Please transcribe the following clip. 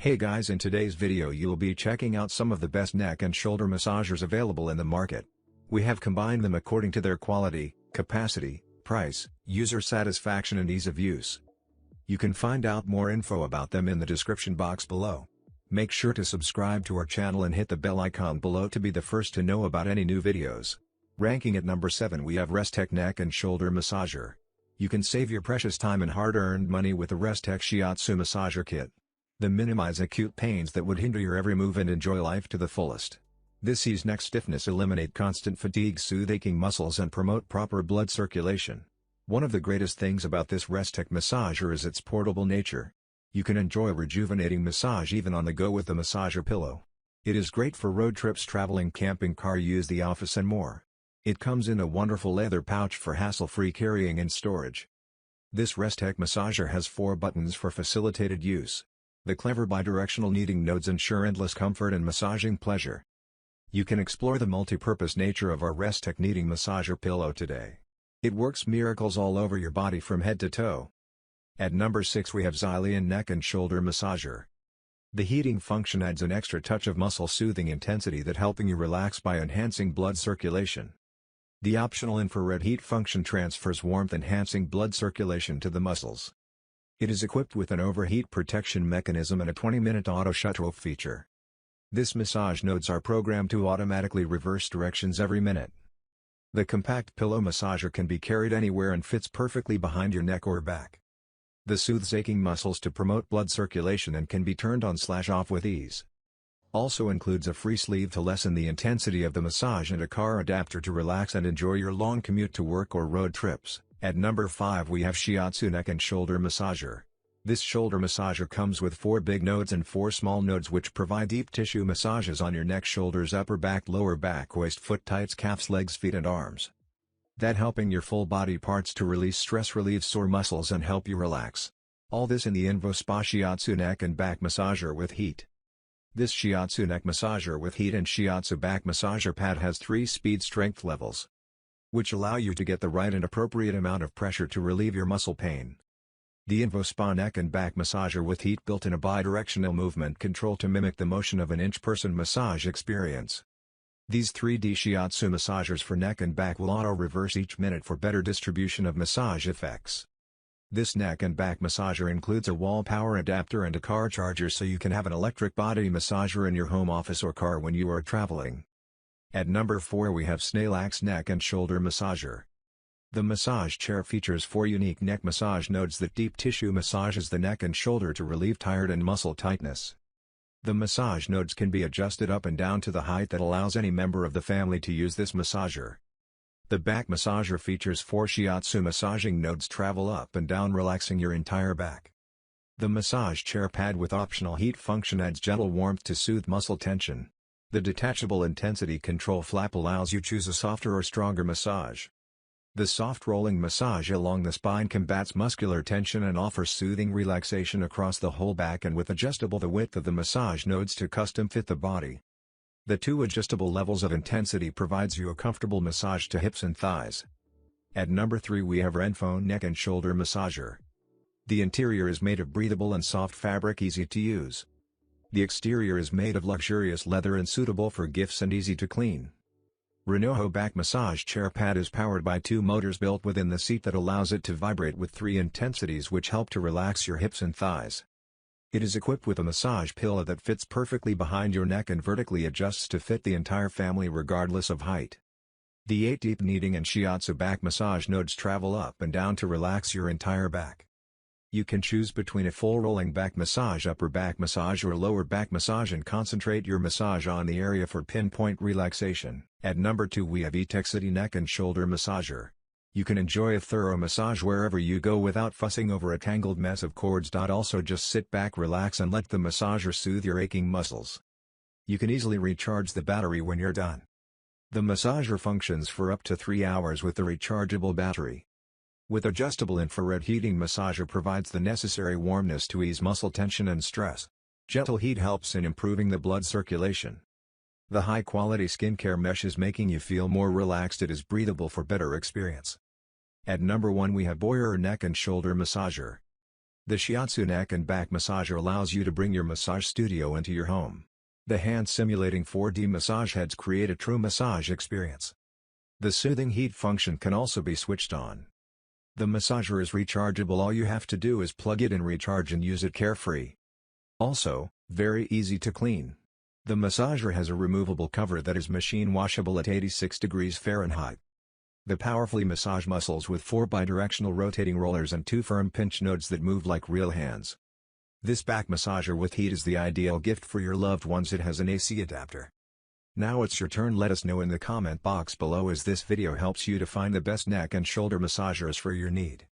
Hey guys, in today's video you'll be checking out some of the best neck and shoulder massagers available in the market. We have combined them according to their quality, capacity, price, user satisfaction and ease of use. You can find out more info about them in the description box below. Make sure to subscribe to our channel and hit the bell icon below to be the first to know about any new videos. Ranking at number 7 we have RESTECK Neck and Shoulder Massager. You can save your precious time and hard-earned money with the RESTECK Shiatsu Massager Kit. They minimize acute pains that would hinder your every move and enjoy life to the fullest. This ease neck stiffness, eliminate constant fatigue, soothe aching muscles and promote proper blood circulation. One of the greatest things about this RESTECK massager is its portable nature. You can enjoy rejuvenating massage even on the go with the massager pillow. It is great for road trips, traveling, camping, car use, the office and more. It comes in a wonderful leather pouch for hassle-free carrying and storage. This RESTECK massager has 4 buttons for facilitated use. The clever bidirectional kneading nodes ensure endless comfort and massaging pleasure. You can explore the multi-purpose nature of our RESTECK kneading massager pillow today. It works miracles all over your body from head to toe. At number 6 we have Zyllion Neck and Shoulder Massager. The heating function adds an extra touch of muscle soothing intensity that helping you relax by enhancing blood circulation. The optional infrared heat function transfers warmth, enhancing blood circulation to the muscles. It is equipped with an overheat protection mechanism and a 20-minute auto shut-off feature. This massage nodes are programmed to automatically reverse directions every minute. The compact pillow massager can be carried anywhere and fits perfectly behind your neck or back. The soothes aching muscles to promote blood circulation and can be turned on/off with ease. Also includes a free sleeve to lessen the intensity of the massage and a car adapter to relax and enjoy your long commute to work or road trips. At number 5 we have Shiatsu Neck and Shoulder Massager. This shoulder massager comes with 4 big nodes and 4 small nodes which provide deep tissue massages on your neck, shoulders, upper back, lower back, waist, foot, tights, calves, legs, feet and arms. That helping your full body parts to release stress, relieve sore muscles and help you relax. All this in the Invo Spa Shiatsu Neck and Back Massager with Heat. This Shiatsu Neck Massager with Heat and Shiatsu Back Massager Pad has 3 speed strength levels, which allow you to get the right and appropriate amount of pressure to relieve your muscle pain. The Invo Spa Neck and Back Massager with Heat built in a bidirectional movement control to mimic the motion of an inch-person massage experience. These 3D Shiatsu massagers for neck and back will auto-reverse each minute for better distribution of massage effects. This neck and back massager includes a wall power adapter and a car charger so you can have an electric body massager in your home, office or car when you are traveling. At number 4 we have Snail Neck and Shoulder Massager. The massage chair features 4 unique neck massage nodes that deep tissue massages the neck and shoulder to relieve tired and muscle tightness. The massage nodes can be adjusted up and down to the height that allows any member of the family to use this massager. The back massager features 4 Shiatsu massaging nodes travel up and down, relaxing your entire back. The massage chair pad with optional heat function adds gentle warmth to soothe muscle tension. The detachable intensity control flap allows you choose a softer or stronger massage. The soft rolling massage along the spine combats muscular tension and offers soothing relaxation across the whole back, and with adjustable the width of the massage nodes to custom fit the body. The 2 adjustable levels of intensity provides you a comfortable massage to hips and thighs. At number 3 we have Renojo Neck and Shoulder Massager. The interior is made of breathable and soft fabric, easy to use. The exterior is made of luxurious leather and suitable for gifts and easy to clean. Renojo Back Massage Chair Pad is powered by 2 motors built within the seat that allows it to vibrate with 3 intensities which help to relax your hips and thighs. It is equipped with a massage pillow that fits perfectly behind your neck and vertically adjusts to fit the entire family regardless of height. The 8 deep kneading and Shiatsu back massage nodes travel up and down to relax your entire back. You can choose between a full rolling back massage, upper back massage or lower back massage and concentrate your massage on the area for pinpoint relaxation. At number 2 we have E-Tec Neck and Shoulder Massager. You can enjoy a thorough massage wherever you go without fussing over a tangled mess of cords. Also just sit back, relax and let the massager soothe your aching muscles. You can easily recharge the battery when you're done. The massager functions for up to 3 hours with the rechargeable battery. With adjustable infrared heating, massager provides the necessary warmness to ease muscle tension and stress. Gentle heat helps in improving the blood circulation. The high-quality skincare mesh is making you feel more relaxed. It is breathable for better experience. At number 1 we have Boyer Neck and Shoulder Massager. The Shiatsu neck and back massager allows you to bring your massage studio into your home. The hand-simulating 4D massage heads create a true massage experience. The soothing heat function can also be switched on. The massager is rechargeable. All you have to do is plug it in, recharge and use it carefree. Also, very easy to clean. The massager has a removable cover that is machine washable at 86 degrees Fahrenheit. The powerfully massage muscles with 4 bidirectional rotating rollers and 2 firm pinch nodes that move like real hands. This back massager with heat is the ideal gift for your loved ones. It has an AC adapter. Now it's your turn. Let us know in the comment box below as this video helps you to find the best neck and shoulder massagers for your need.